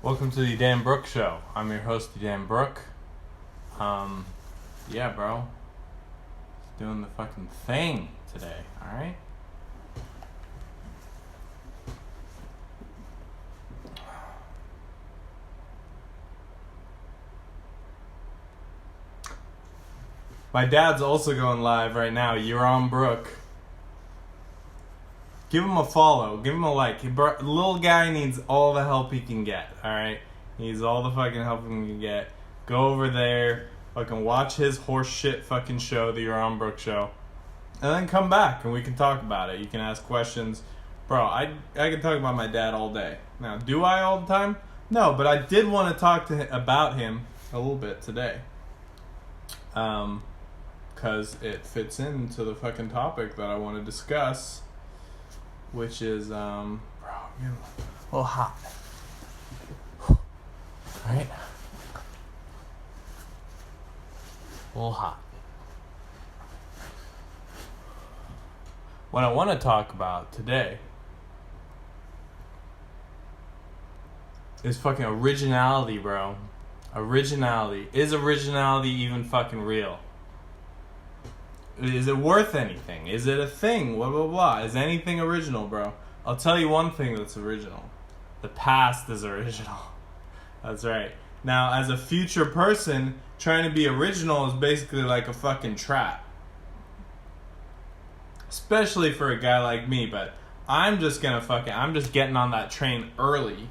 Welcome to the Dan Brook Show. I'm your host, Dan Brook. Yeah, bro. Doing the fucking thing today, alright? My dad's also going live right now. You're on Brook. Give him a follow. Give him a like. The little guy needs all the help he can get, alright? He needs all the fucking help he can get. Go over there. Fucking watch his horse shit fucking show, the You're on Brook Show. And then come back and we can talk about it. You can ask questions. Bro, I can talk about my dad all day. Now, do I all the time? No, but I did want to talk to him about him a little bit today. Because it fits into the fucking topic that I want to discuss, which is, bro, I'm getting a little hot. Right? A little hot. What I want to talk about today is fucking originality, bro. Originality. Is originality even fucking real? Is it worth anything? Is it a thing? Blah, blah, blah. Is anything original, bro? I'll tell you one thing that's original. The past is original. That's right. Now, as a future person, trying to be original is basically like a fucking trap. Especially for a guy like me, but I'm just getting on that train early.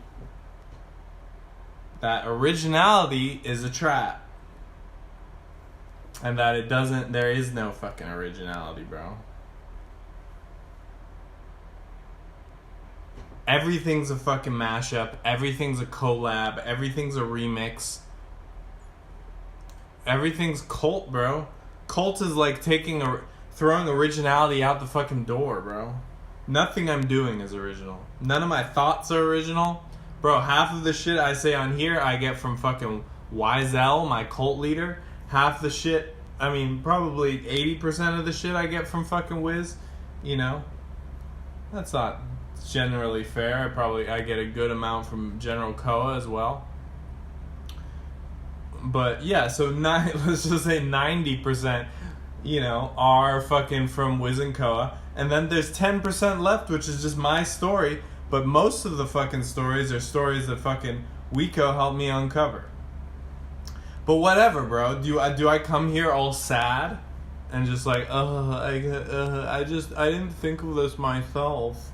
That originality is a trap. And that there is no fucking originality, bro. Everything's a fucking mashup. Everything's a collab. Everything's a remix. Everything's cult, bro. Cult is like throwing originality out the fucking door, bro. Nothing I'm doing is original. None of my thoughts are original. Bro, half of the shit I say on here I get from fucking Wiesel, my cult leader. Half the shit, probably 80% of the shit I get from fucking Wiz. You know? That's not generally fair. I get a good amount from General Koa as well. But yeah, so let's just say 90%, are fucking from Wiz and Koa. And then there's 10% left, which is just my story. But most of the fucking stories are stories that fucking Wiko helped me uncover. But whatever, bro. Do I come here all sad and just like, I didn't think of this myself?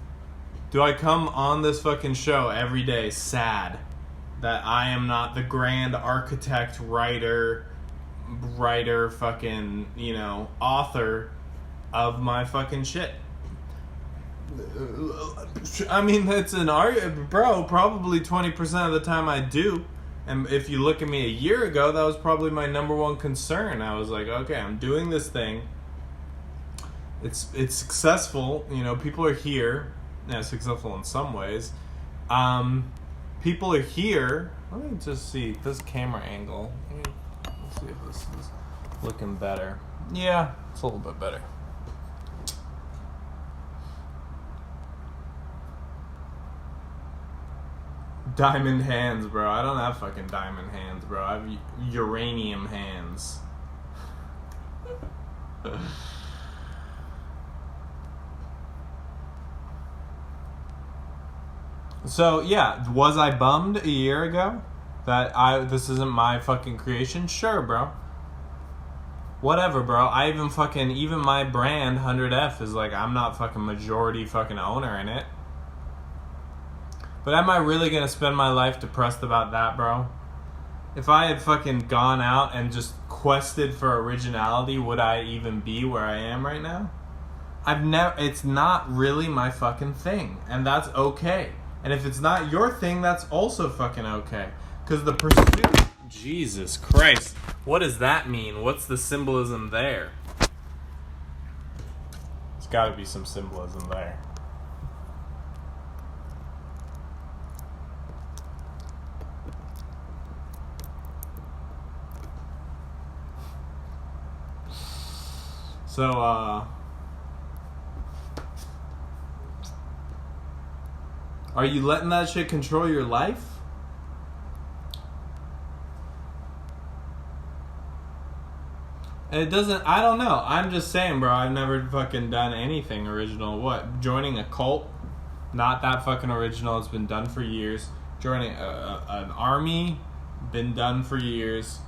Do I come on this fucking show every day sad that I am not the grand architect, writer, fucking, author of my fucking shit? It's an art, bro. Probably 20% of the time I do. And if you look at me a year ago, that was probably my number one concern. I was like, okay, I'm doing this thing. It's successful. People are here. Yeah, successful in some ways. People are here. Let me just see this camera angle. Let's see if this is looking better. Yeah, it's a little bit better. Diamond hands, bro. I don't have fucking diamond hands, bro. I have uranium hands. So, yeah. Was I bummed a year ago that this isn't my fucking creation? Sure, bro. Whatever, bro. Even my brand, 100F, is like, I'm not fucking majority fucking owner in it. But am I really going to spend my life depressed about that, bro? If I had fucking gone out and just quested for originality, would I even be where I am right now? It's not really my fucking thing. And that's okay. And if it's not your thing, that's also fucking okay. Because the pursuit... Jesus Christ. What does that mean? What's the symbolism there? There's got to be some symbolism there. So, are you letting that shit control your life? It doesn't, I don't know. I'm just saying, bro, I've never fucking done anything original. What? Joining a cult? Not that fucking original. It's been done for years. Joining an army? Been done for years.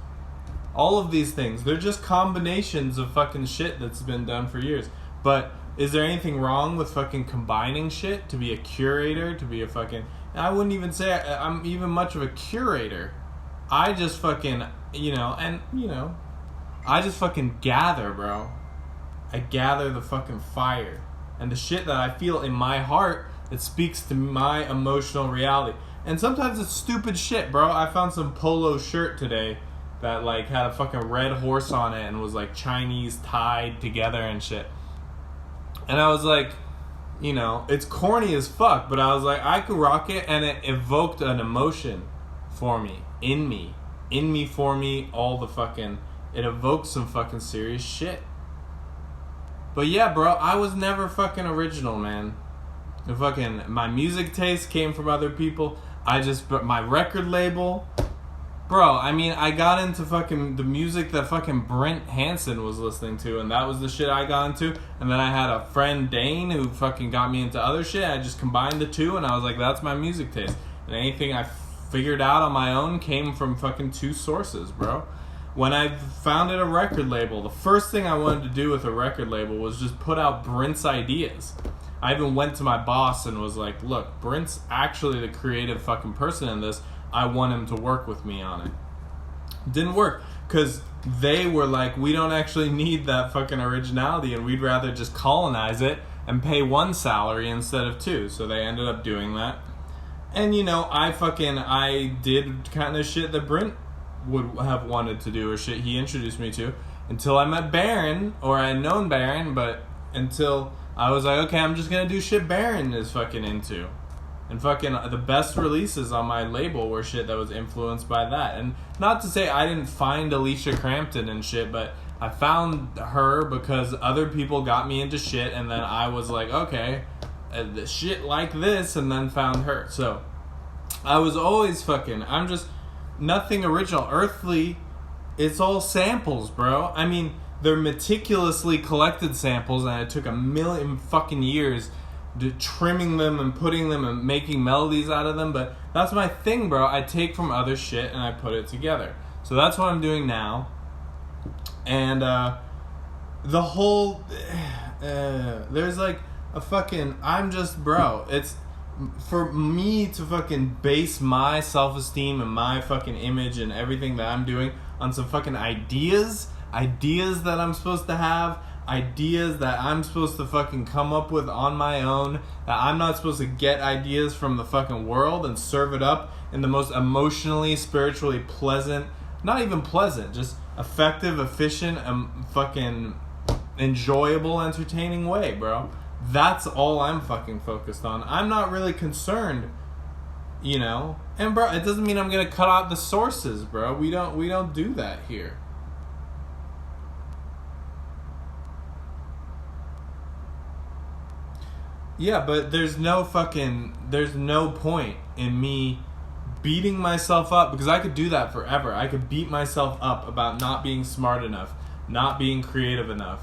All of these things, they're just combinations of fucking shit that's been done for years. But is there anything wrong with fucking combining shit to be a curator, to be a fucking... I wouldn't even say I'm even much of a curator. I just fucking, I just fucking gather, bro. I gather the fucking fire. And the shit that I feel in my heart, it speaks to my emotional reality. And sometimes it's stupid shit, bro. I found some polo shirt today that, like, had a fucking red horse on it and was, like, Chinese tied together and shit. And I was like, it's corny as fuck, but I was like, I could rock it, and it evoked an emotion for me, in me, for me, all the fucking... It evoked some fucking serious shit. But yeah, bro, I was never fucking original, man. My music taste came from other people. My record label... Bro, I mean, I got into fucking the music that fucking Brent Hansen was listening to, and that was the shit I got into. And then I had a friend, Dane, who fucking got me into other shit. I just combined the two, and I was like, that's my music taste. And anything I figured out on my own came from fucking two sources, bro. When I founded a record label, the first thing I wanted to do with a record label was just put out Brent's ideas. I even went to my boss and was like, look, Brent's actually the creative fucking person in this. I want him to work with me on it. Didn't work, because they were like, we don't actually need that fucking originality, and we'd rather just colonize it and pay one salary instead of two. So they ended up doing that. And, I did kind of shit that Brent would have wanted to do, or shit he introduced me to, until I met Baron, or I had known Baron, but until I was like, okay, I'm just gonna do shit Baron is fucking into. And fucking the best releases on my label were shit that was influenced by that. And not to say I didn't find Alicia Crampton and shit, but I found her because other people got me into shit, and then I was like, okay, shit like this, and then found her. So I was always I'm just nothing original. Earthly, it's all samples, bro. I mean, they're meticulously collected samples, and it took a million fucking years trimming them and putting them and making melodies out of them, but that's my thing, bro. I take from other shit and I put it together. So that's what I'm doing now. And the whole there's like a fucking it's for me to fucking base my self-esteem and my fucking image and everything that I'm doing on some fucking ideas that I'm supposed to have, ideas that I'm supposed to fucking come up with on my own, that I'm not supposed to get ideas from the fucking world and serve it up in the most emotionally, spiritually pleasant, not even pleasant, just effective, efficient, and fucking enjoyable, entertaining way, bro. That's all I'm fucking focused on. I'm not really concerned, and bro, it doesn't mean I'm gonna cut out the sources, bro. We don't do that here. Yeah, but there's no point in me beating myself up, because I could do that forever. I could beat myself up about not being smart enough, not being creative enough.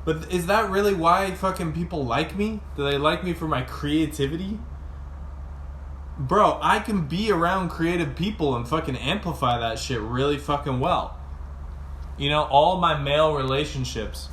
But is that really why fucking people like me? Do they like me for my creativity? Bro, I can be around creative people and fucking amplify that shit really fucking well. All my male relationships.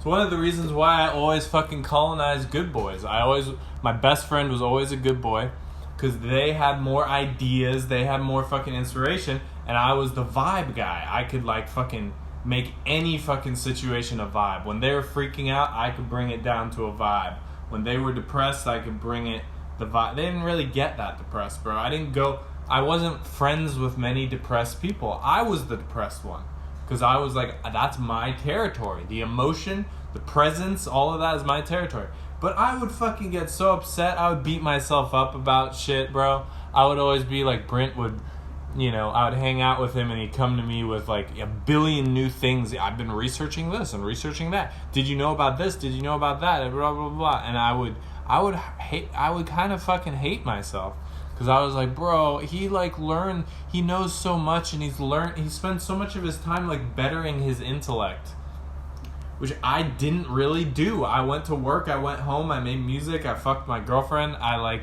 One of the reasons why I always fucking colonized good boys. My best friend was always a good boy, because they had more ideas, they had more fucking inspiration, and I was the vibe guy. I could fucking make any fucking situation a vibe. When they were freaking out, I could bring it down to a vibe. When they were depressed, I could bring it the vibe. They didn't really get that depressed, bro. I wasn't friends with many depressed people. I was the depressed one. Because I was like, that's my territory. The emotion, the presence, all of that is my territory. But I would fucking get so upset. I would beat myself up about shit, bro. I would always be like, Brent would, I would hang out with him and he'd come to me with like a billion new things. I've been researching this and researching that. Did you know about this? Did you know about that? And blah, blah, blah. And I would kind of fucking hate myself. Because I was like, bro, he knows so much, and he spends so much of his time like bettering his intellect, which I didn't really do. I went to work, I went home, I made music, I fucked my girlfriend, I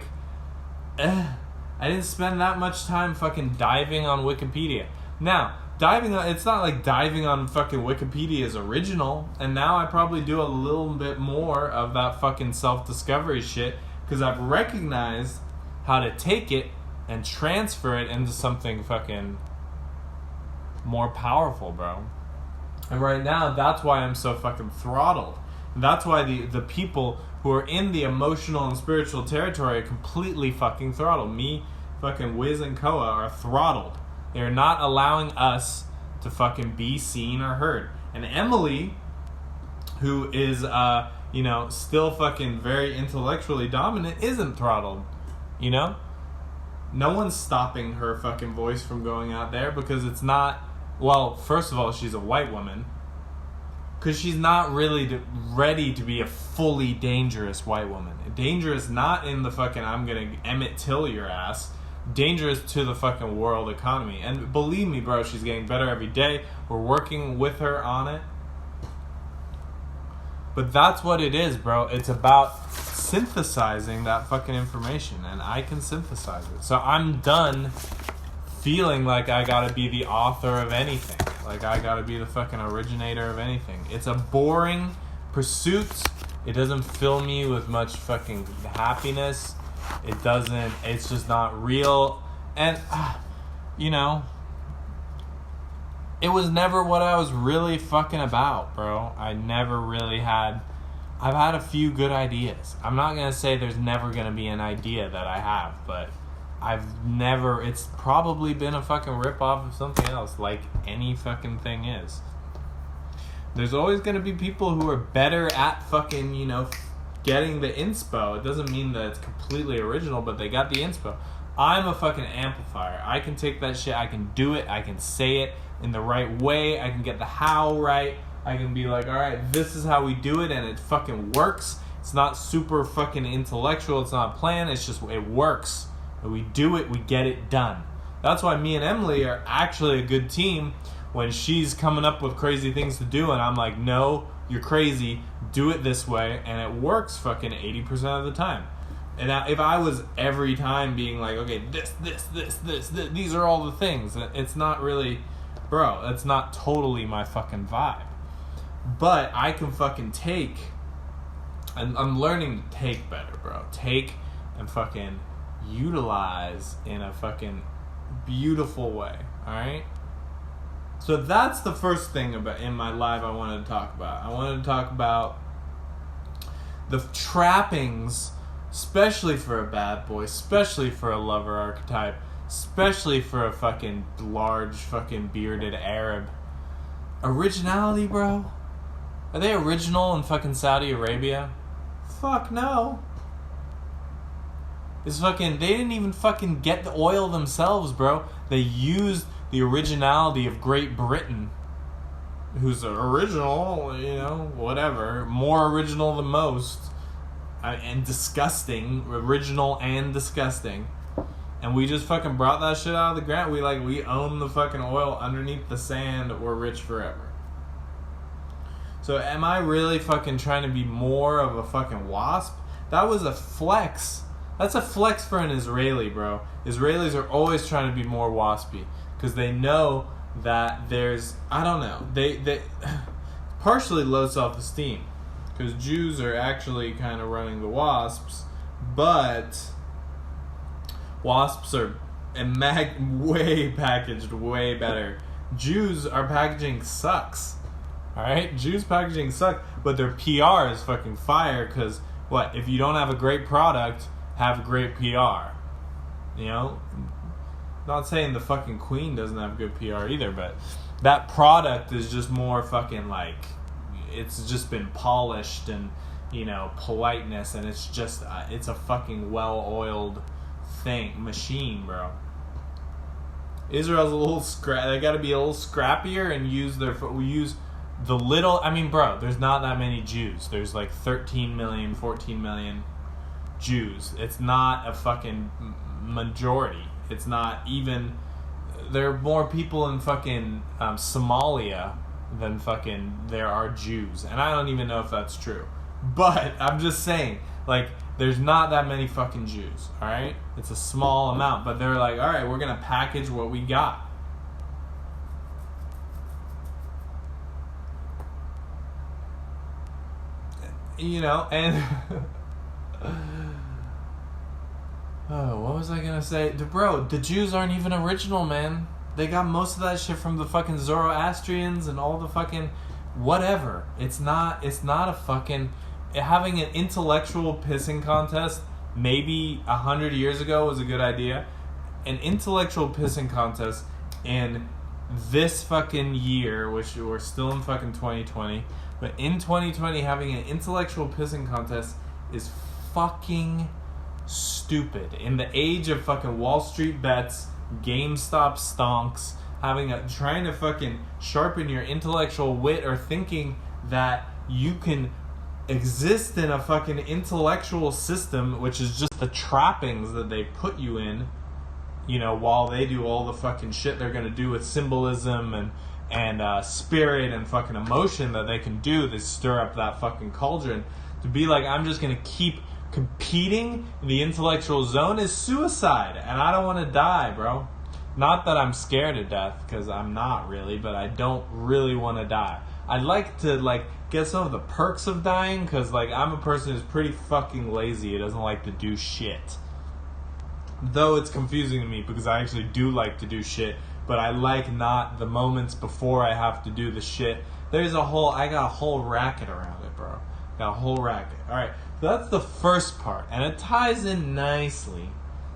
didn't spend that much time fucking diving on Wikipedia. Now, it's not like diving on fucking Wikipedia is original, and now I probably do a little bit more of that fucking self-discovery shit, because I've recognized how to take it and transfer it into something fucking more powerful, bro. And right now, that's why I'm so fucking throttled. And that's why the people who are in the emotional and spiritual territory are completely fucking throttled. Me, fucking Wiz and Koa are throttled. They're not allowing us to fucking be seen or heard. And Emily, who is, still fucking very intellectually dominant, isn't throttled. You know? No one's stopping her fucking voice from going out there, because it's not... Well, first of all, she's a white woman. Because she's not really ready to be a fully dangerous white woman. Dangerous not in the fucking, I'm gonna Emmett Till your ass. Dangerous to the fucking world economy. And believe me, bro, she's getting better every day. We're working with her on it. But that's what it is, bro. It's about synthesizing that fucking information, and I can synthesize it. So I'm done feeling like I gotta be the author of anything. Like I gotta be the fucking originator of anything. It's a boring pursuit. It doesn't fill me with much fucking happiness. It's just not real. And, it was never what I was really fucking about, bro. I've had a few good ideas. I'm not going to say there's never going to be an idea that I have, but it's probably been a fucking ripoff of something else, like any fucking thing is. There's always going to be people who are better at fucking, getting the inspo. It doesn't mean that it's completely original, but they got the inspo. I'm a fucking amplifier. I can take that shit, I can do it, I can say it in the right way, I can get the how right. I can be like, alright, this is how we do it, and it fucking works. It's not super fucking intellectual, it's not planned, it's just, it works. We do it, we get it done. That's why me and Emily are actually a good team when she's coming up with crazy things to do, and I'm like, no, you're crazy, do it this way, and it works fucking 80% of the time. And if I was every time being like, okay, this, these are all the things, it's not really, bro, that's not totally my fucking vibe. But I can fucking take, and I'm learning to take better, bro. Take and fucking utilize in a fucking beautiful way, alright? So that's the first thing in my life I wanted to talk about. I wanted to talk about the trappings, especially for a bad boy, especially for a lover archetype, especially for a fucking large fucking bearded Arab. Originality, bro? Are they original in fucking Saudi Arabia? Fuck no. They didn't even fucking get the oil themselves, bro. They used the originality of Great Britain, who's original, whatever, more original than most, and disgusting, original and disgusting. And we just fucking brought that shit out of the ground. We own the fucking oil underneath the sand. We're rich forever. So am I really fucking trying to be more of a fucking wasp? That was a flex. That's a flex for an Israeli, bro. Israelis are always trying to be more waspy, because they know that there's, I don't know, they partially low self-esteem, because Jews are actually kind of running the wasps, but wasps are way packaged way better. Jews, our packaging sucks. Alright? Jews' packaging sucks, but their PR is fucking fire, because what? If you don't have a great product, have great PR. Not saying the fucking Queen doesn't have good PR either, but that product is just more fucking like, it's just been polished and, politeness, and it's just, it's a fucking well-oiled machine, bro. Israel's a little they gotta be a little scrappier and use the little, bro, there's not that many Jews. There's like 13 million, 14 million Jews. It's not a fucking majority. It's not even... There are more people in fucking Somalia than fucking there are Jews. And I don't even know if that's true. But I'm just saying, like, there's not that many fucking Jews, alright? It's a small amount. But they're like, alright, we're going to package what we got. You know, and... Oh, what was I gonna say? Bro, the Jews aren't even original, man. They got most of that shit from the fucking Zoroastrians and all the fucking whatever. It's not a fucking... Having an intellectual pissing contest maybe 100 years ago was a good idea. An intellectual pissing contest in this fucking year, which we're still in fucking 2020, but in 2020 having an intellectual pissing contest is fucking stupid. In the age of fucking Wall Street bets, GameStop stonks, trying to fucking sharpen your intellectual wit or thinking that you can exist in a fucking intellectual system, which is just the trappings that they put you in, you know, while they do all the fucking shit they're gonna do with symbolism and spirit and fucking emotion that they can do to stir up that fucking cauldron. To be like, I'm just gonna keep competing in the intellectual zone is suicide, and I don't want to die, bro. Not that I'm scared of death, because I'm not really, but I don't really want to die. I'd like to, like, get some of the perks of dying, because, like, I'm a person who's pretty fucking lazy. It doesn't like to do shit. Though it's confusing to me, because I actually do like to do shit, but I like not the moments before I have to do the shit. I got a whole racket around it, bro. Got a whole racket. Alright, so that's the first part, and it ties in nicely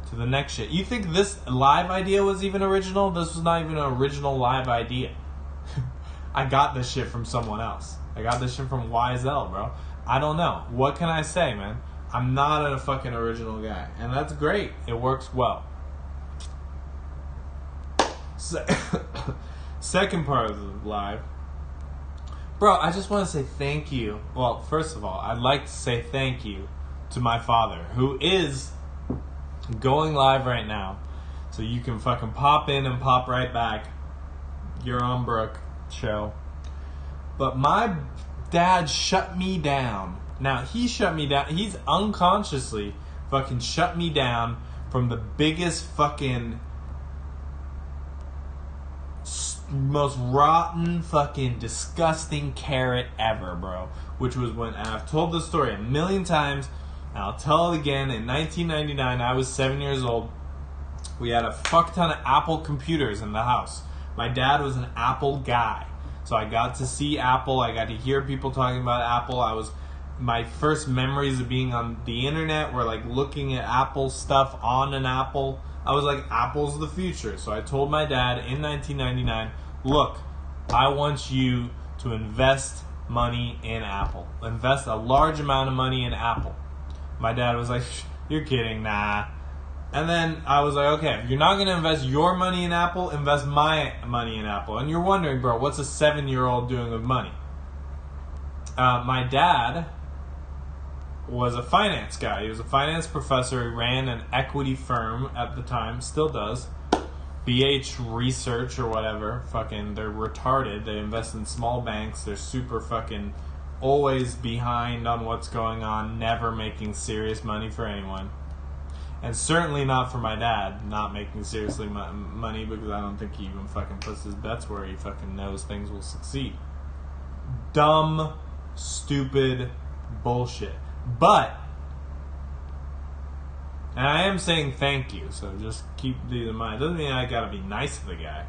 to the next shit. You think this live idea was even original? This was not even an original live idea. I got this shit from someone else. I got this shit from YSL, bro. I don't know. What can I say, man? I'm not a fucking original guy. And that's great. It works well. Second part of the live. Bro, I just want to say thank you. Well, first of all, I'd like to say thank you to my father, who is going live right now. So you can fucking pop in and pop right back. You're on Brooke show. But my dad shut me down. Now, he shut me down. He's unconsciously fucking shut me down from the biggest fucking... most rotten, fucking disgusting carrot ever, bro. Which was when, and I've told this story a million times, and I'll tell it again. In 1999, I was 7 years old. We had a fuck ton of Apple computers in the house. My dad was an Apple guy. So I got to see Apple. I got to hear people talking about Apple. My first memories of being on the internet were like looking at Apple stuff on an Apple. I was like, Apple's the future. So I told my dad in 1999, look, I want you to invest money in Apple. Invest a large amount of money in Apple. My dad was like, you're kidding, nah. And then I was like, okay, if you're not going to invest your money in Apple, invest my money in Apple. And you're wondering, bro, what's a 7-year-old doing with money? My dad was a finance guy. He was a finance professor. He ran an equity firm at the time, still does. BH Research or whatever. Fucking, they're retarded. They invest in small banks. They're super fucking always behind on what's going on, never making serious money for anyone. And certainly not for my dad, not making seriously money, because I don't think he even fucking puts his bets where he fucking knows things will succeed. Dumb, stupid bullshit. But, and I am saying thank you, so just keep these in mind. Doesn't mean I gotta be nice to the guy.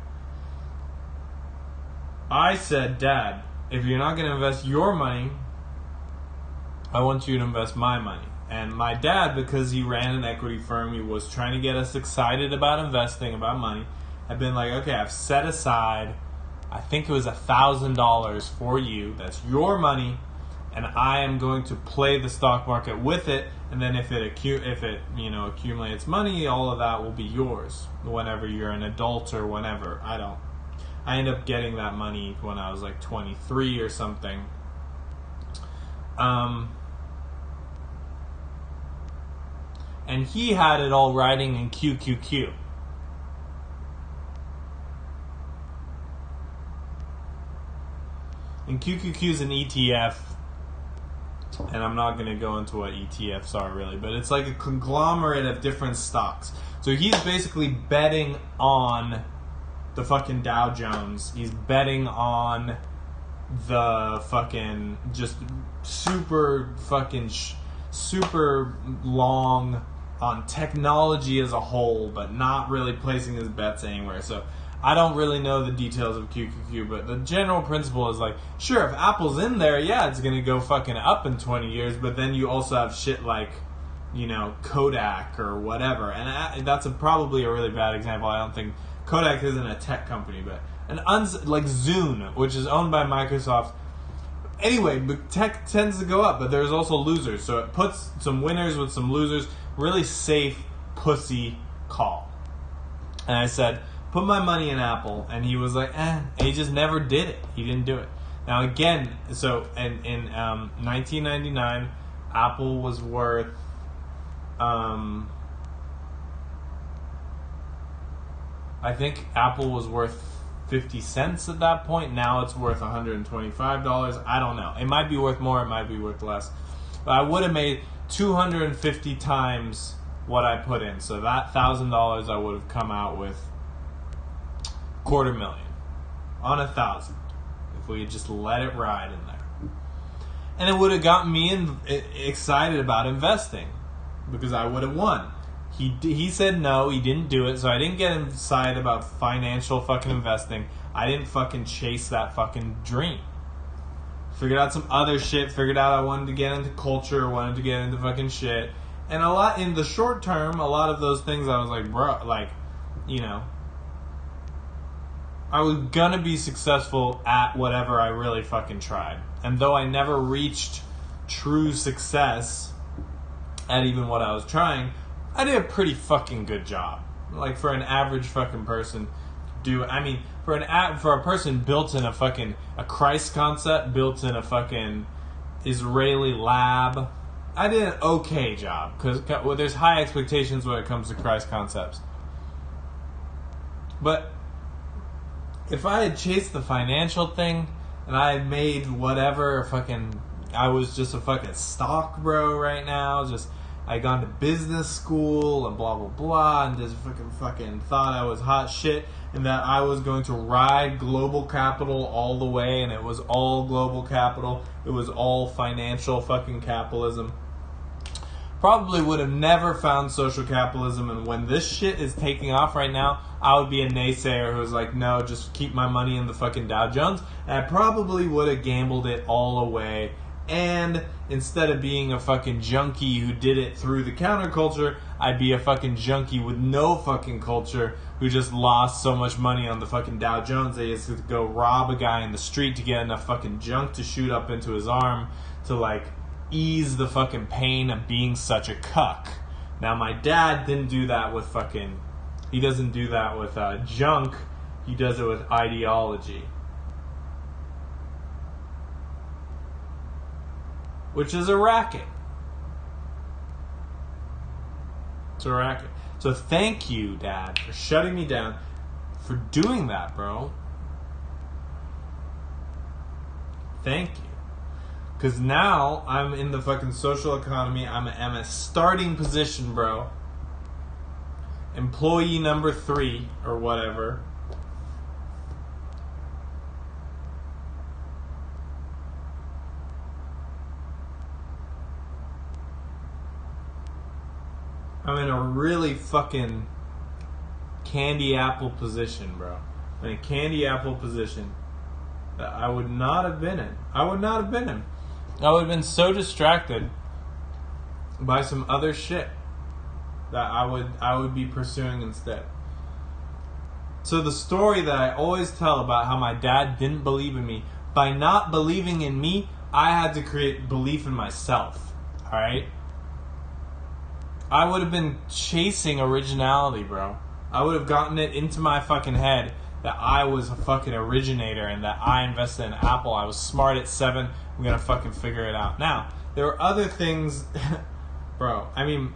I said, Dad, if you're not gonna invest your money, I want you to invest my money. And my dad, because he ran an equity firm, he was trying to get us excited about investing, about money, had been like, okay, I've set aside, I think it was $1,000 for you. That's your money, and I am going to play the stock market with it. And then if it accumulates money, all of that will be yours whenever you're an adult or whenever. I ended up getting that money when I was like 23 or something. And he had it all riding in QQQ. And QQQ is an ETF. And I'm not going to go into what ETFs are really, but it's like a conglomerate of different stocks. So he's basically betting on the fucking Dow Jones. He's betting on the fucking just super fucking super long on technology as a whole, but not really placing his bets anywhere. So I don't really know the details of QQQ, but the general principle is like, sure, if Apple's in there, yeah, it's going to go fucking up in 20 years, but then you also have shit like, you know, Kodak or whatever. And that's probably a really bad example. I don't think Kodak isn't a tech company, but like Zune, which is owned by Microsoft. Anyway, but tech tends to go up, but there's also losers. So it puts some winners with some losers. Really safe pussy call. And I said, put my money in Apple, and he was like, and he just never did it. He didn't do it. Now again, so in 1999, Apple was worth, I think Apple was worth 50 cents at that point. Now it's worth $125. I don't know. It might be worth more. It might be worth less. But I would have made 250 times what I put in. So that $1,000 I would have come out with $250,000 on 1,000 if we had just let it ride in there, and it would have gotten me excited about investing because I would have won. He said no, he didn't do it, so I didn't get excited about financial fucking investing. I didn't fucking chase that fucking dream. Figured out some other shit. Figured out I wanted to get into culture, wanted to get into fucking shit, and a lot in the short term, a lot of those things I was like, bro, like, you know, I was gonna be successful at whatever I really fucking tried. And though I never reached true success at even what I was trying, I did a pretty fucking good job. Like for an average fucking person for a person built in a Christ concept, built in a fucking Israeli lab, I did an okay job. Because there's high expectations when it comes to Christ concepts. But if I had chased the financial thing and I had made whatever I was just a fucking stock bro right now, I had gone to business school and blah blah blah and just fucking thought I was hot shit and that I was going to ride global capital all the way, and it was all global capital, it was all financial fucking capitalism. Probably would have never found social capitalism, and when this shit is taking off right now, I would be a naysayer who's like, no, just keep my money in the fucking Dow Jones, and I probably would have gambled it all away, and instead of being a fucking junkie who did it through the counterculture, I'd be a fucking junkie with no fucking culture who just lost so much money on the fucking Dow Jones that he has to go rob a guy in the street to get enough fucking junk to shoot up into his arm to like ease the fucking pain of being such a cuck. Now my dad didn't do that with he doesn't do that with junk, he does it with ideology. Which is a racket. It's a racket. So thank you, Dad, for shutting me down, for doing that, bro. Thank you. Because now I'm in the fucking social economy. I'm a starting position, bro. Employee number 3 or whatever. I'm in a really fucking candy apple position, bro. I'm in a candy apple position that I would not have been in. I would have been so distracted by some other shit that I would be pursuing instead. So the story that I always tell about how my dad didn't believe in me, by not believing in me, I had to create belief in myself. Alright? I would have been chasing originality, bro. I would have gotten it into my fucking head that I was a fucking originator and that I invested in Apple. I was smart at 7. I'm gonna fucking figure it out. Now, there were other things, bro. I mean,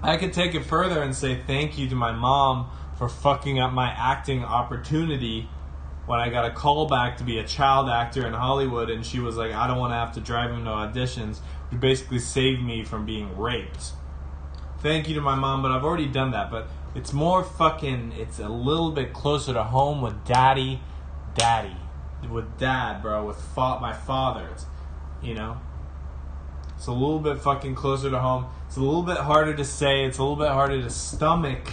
I could take it further and say thank you to my mom for fucking up my acting opportunity when I got a call back to be a child actor in Hollywood, and she was like, I don't want to have to drive him to auditions, which basically saved me from being raped. Thank you to my mom, but I've already done that. But it's more fucking, it's a little bit closer to home with daddy, with dad, bro, with my father, you know? It's a little bit fucking closer to home. It's a little bit harder to say. It's a little bit harder to stomach.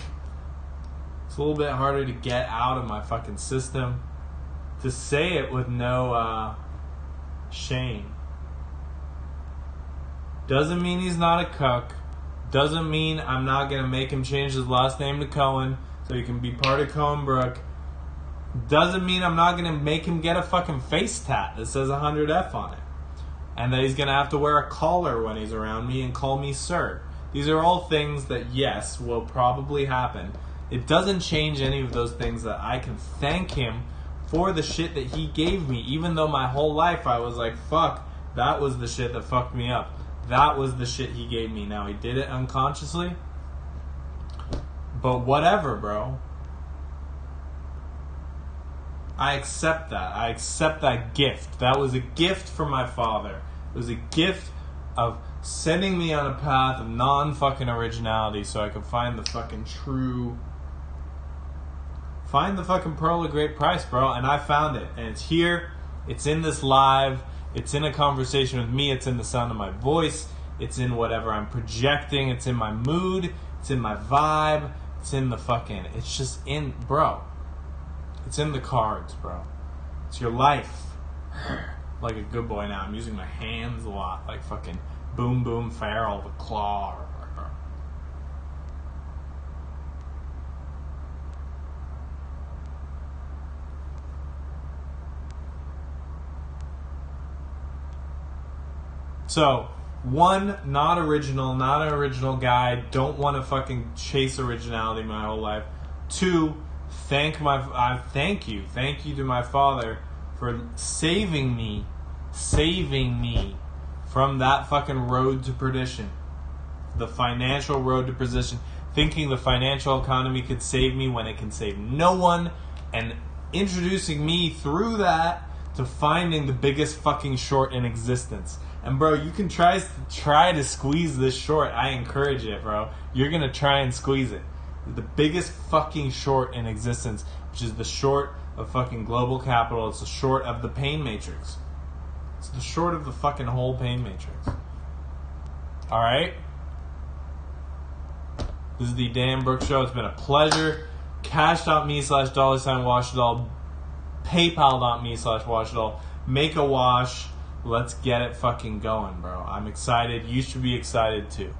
It's a little bit harder to get out of my fucking system. To say it with no shame. Doesn't mean he's not a cuck. Doesn't mean I'm not going to make him change his last name to Cohen so he can be part of Cohenbrook. Doesn't mean I'm not going to make him get a fucking face tat that says 100F on it. And that he's going to have to wear a collar when he's around me and call me sir. These are all things that, yes, will probably happen. It doesn't change any of those things that I can thank him for the shit that he gave me. Even though my whole life I was like, fuck, that was the shit that fucked me up. That was the shit he gave me. Now, he did it unconsciously. But whatever, bro. I accept that. I accept that gift. That was a gift from my father. It was a gift of sending me on a path of non-fucking originality so I could find the fucking true... Find the fucking pearl of great price, bro. And I found it. And it's here. It's in this live. It's in a conversation with me. It's in the sound of my voice. It's in whatever I'm projecting. It's in my mood. It's in my vibe. It's in the fucking... It's just in... Bro. It's in the cards, bro. It's your life. Like a good boy now. I'm using my hands a lot. Like fucking Boom Boom Farrell, the claw. So, one, not original, not an original guy. Don't want to fucking chase originality my whole life. Two, thank you to my father for saving me from that fucking road to perdition. The financial road to perdition. Thinking the financial economy could save me when it can save no one. And introducing me through that to finding the biggest fucking short in existence. And bro, you can try to squeeze this short. I encourage it, bro. You're gonna try and squeeze it. The biggest fucking short in existence, which is the short of fucking global capital. It's the short of the pain matrix. It's the short of the fucking whole pain matrix. Alright? This is the Dan Brooks Show. It's been a pleasure. Cash.me/$washadall. PayPal.me/washadall. Make a wash. Let's get it fucking going, bro. I'm excited. You should be excited too.